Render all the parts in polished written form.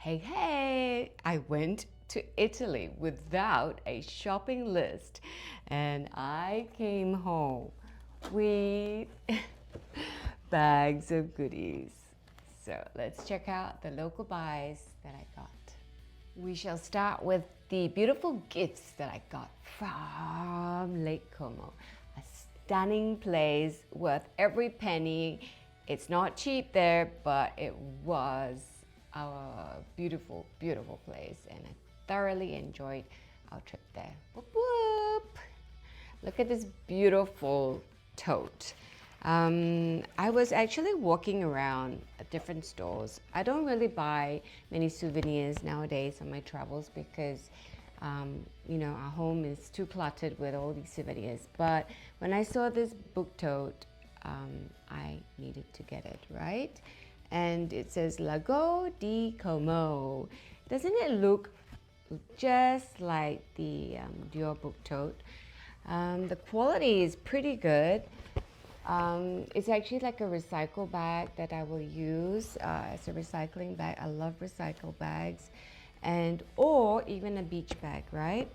Hey, I went to Italy without a shopping list and I came home with bags of goodies. So let's check out the local buys that I got. We shall start with the beautiful gifts that I got from Lake Como. A stunning place worth every penny. It's not cheap there, but it was our beautiful, beautiful place, and I thoroughly enjoyed our trip there. Whoop, whoop. Look at this beautiful tote. I was actually walking around at different stores. I don't really buy many souvenirs nowadays on my travels because our home is too cluttered with all these souvenirs. But when I saw this book tote, I needed to get it, right? And it says Lago di Como. Doesn't it look just like the Dior book tote? The quality is pretty good. It's actually like a recycle bag that I will use as a recycling bag. I love recycle bags, or even a beach bag, right?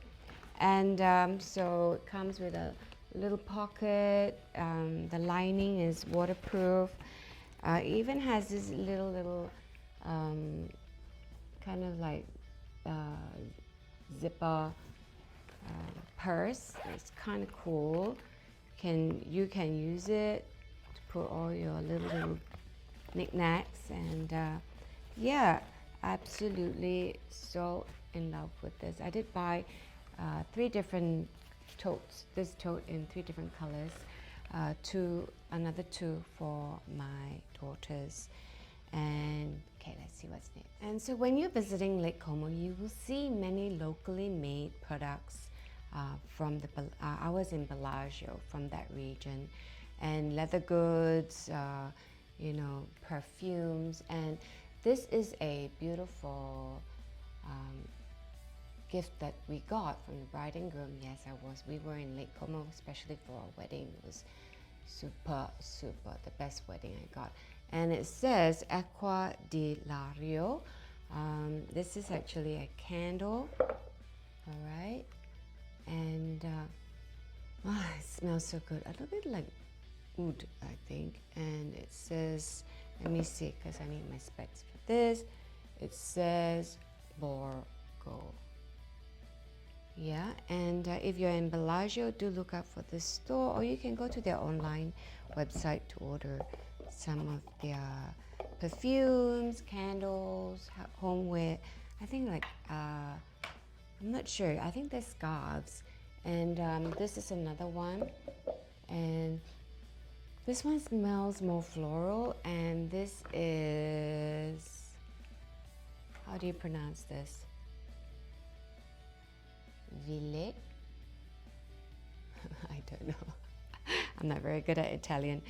And so it comes with a little pocket. The lining is waterproof. It even has this little kind of like zipper purse. It's kind of cool. You can use it to put all your little knickknacks, and yeah, absolutely so in love with this. I did buy 3 different totes, this tote in 3 different colors, another 2 for my daughters. And okay, let's see what's next. And so when you're visiting Lake Como, you will see many locally made products from ours in Bellagio, from that region, and leather goods, perfumes. And this is a beautiful gift that we got from the bride and groom. Yes, we were in Lake Como, especially for our wedding. It was super, the best wedding I got. And it says Acqua di Lario. This is actually a candle, all right? And it smells so good. A little bit like oud, I think. And it says, let me see, because I need my specs for this. It says Borgo. Yeah, and if you're in Bellagio, do look out for this store, or you can go to their online website to order some of their perfumes, candles, homeware. I think I'm not sure. I think they're scarves. And this is another one. And this one smells more floral. And this is, how do you pronounce this? Ville? I don't know. I'm not very good at Italian.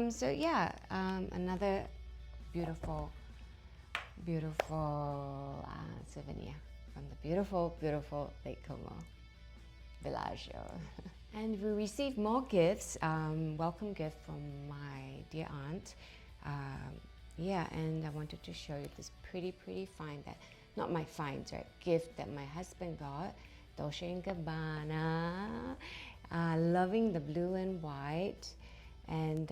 So yeah, another beautiful souvenir from the beautiful Lake Como, Bellagio. And we received more gifts, welcome gift from my dear aunt. And I wanted to show you this pretty find that, not my finds, right? Gift that my husband got, Dolce & Gabbana. Loving the blue and white. And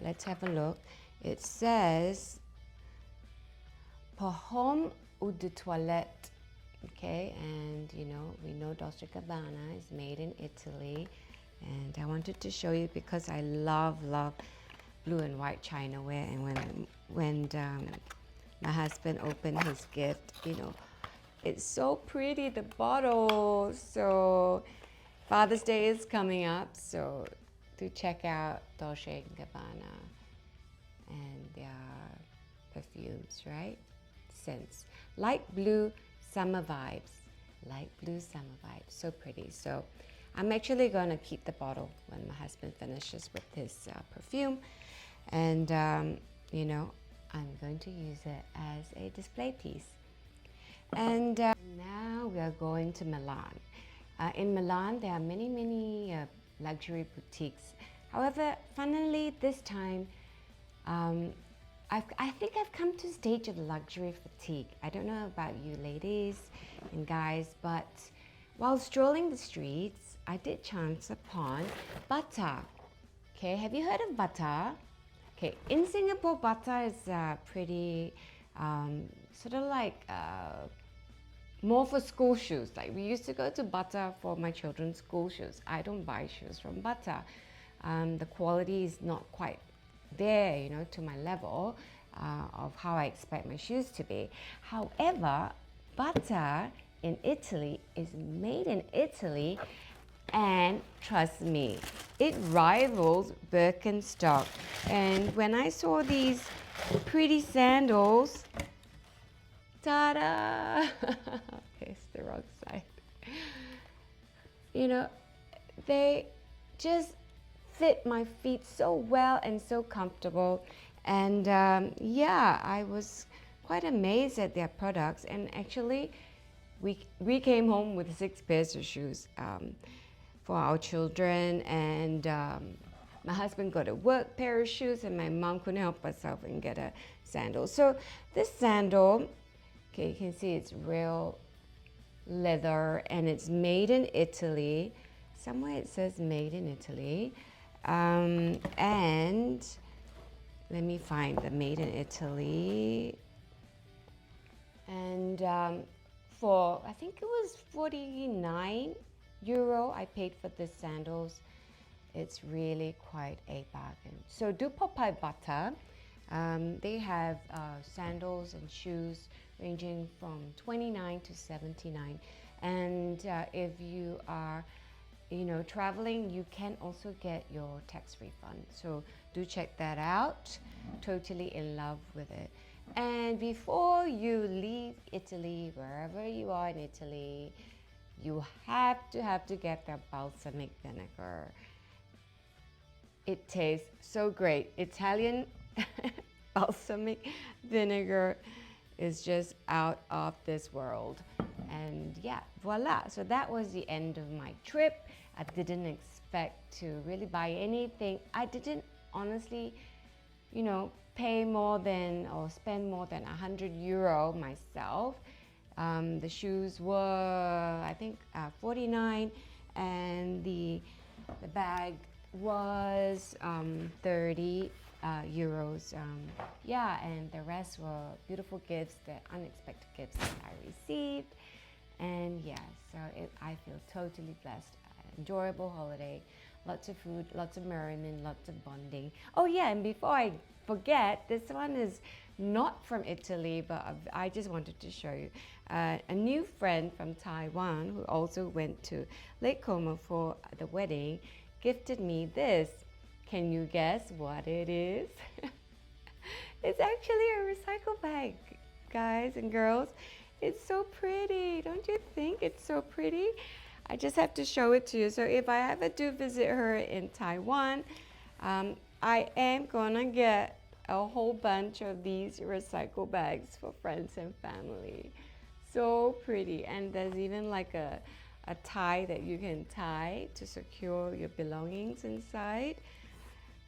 let's have a look. It says Pour eau de toilette. Okay, and we know Dolce & Gabbana is made in Italy, and I wanted to show you because I love blue and white chinaware. And when my husband opened his gift, it's so pretty, the bottle. So Father's Day is coming up, so do check out Dolce & Gabbana and their perfumes, right? Scents. Light blue summer vibes. So pretty. So I'm actually going to keep the bottle when my husband finishes with his perfume. And, I'm going to use it as a display piece. And now we are going to Milan. In Milan, there are many luxury boutiques. However, funnily this time, I think I've come to a stage of luxury fatigue. I don't know about you ladies and guys, but while strolling the streets, I did chance upon butter. Okay, have you heard of butter? Okay, in Singapore, butter is pretty sort of like more for school shoes. Like we used to go to butter for my children's school shoes. I don't buy shoes from butter. The quality is not quite there, you know, to my level of how I expect my shoes to be. However, butter in Italy is made in Italy, and trust me, it rivals Birkenstock. And when I saw these pretty sandals, ta-da! Okay, it's the wrong side. You know, they just fit my feet so well and so comfortable. And yeah, I was quite amazed at their products. And actually, we came home with 6 pairs of shoes for our children. And my husband got a work pair of shoes, and my mom couldn't help herself and get a sandal. So this sandal, okay, you can see it's real leather, and it's made in Italy. Somewhere it says made in Italy. And let me find the made in Italy. And for, I think it was 49 euro, I paid for the sandals. It's really quite a bargain. So do pop by butter. They have sandals and shoes ranging from 29 to 79. And if you are, you know, traveling, you can also get your tax refund. So do check that out. Totally in love with it. And before you leave Italy, wherever you are in Italy, you have to get their balsamic vinegar. It tastes so great. Italian balsamic vinegar is just out of this world. And yeah, voila. So that was the end of my trip. I didn't expect to really buy anything. I didn't honestly, you know, pay more than or spend more than 100 euro myself. The shoes were, I think, 49, and the bag was 30 euros. Yeah, and the rest were beautiful gifts, the unexpected gifts that I received. And yeah, so I feel totally blessed. Enjoyable holiday, lots of food, lots of merriment, lots of bonding. Oh yeah, and before I forget, this one is not from Italy, but I just wanted to show you. A new friend from Taiwan who also went to Lake Como for the wedding gifted me this. Can you guess what it is? It's actually a recycle bag, guys and girls. It's so pretty. Don't you think it's so pretty? I just have to show it to you. So if I ever do visit her in Taiwan, I am gonna get a whole bunch of these recycle bags for friends and family. So pretty. And there's even like a tie that you can tie to secure your belongings inside.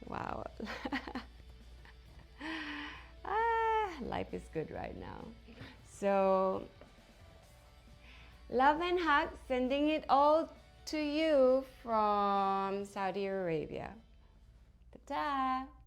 Wow. Life is good right now. So love and hugs, sending it all to you from Saudi Arabia. Ta-ta!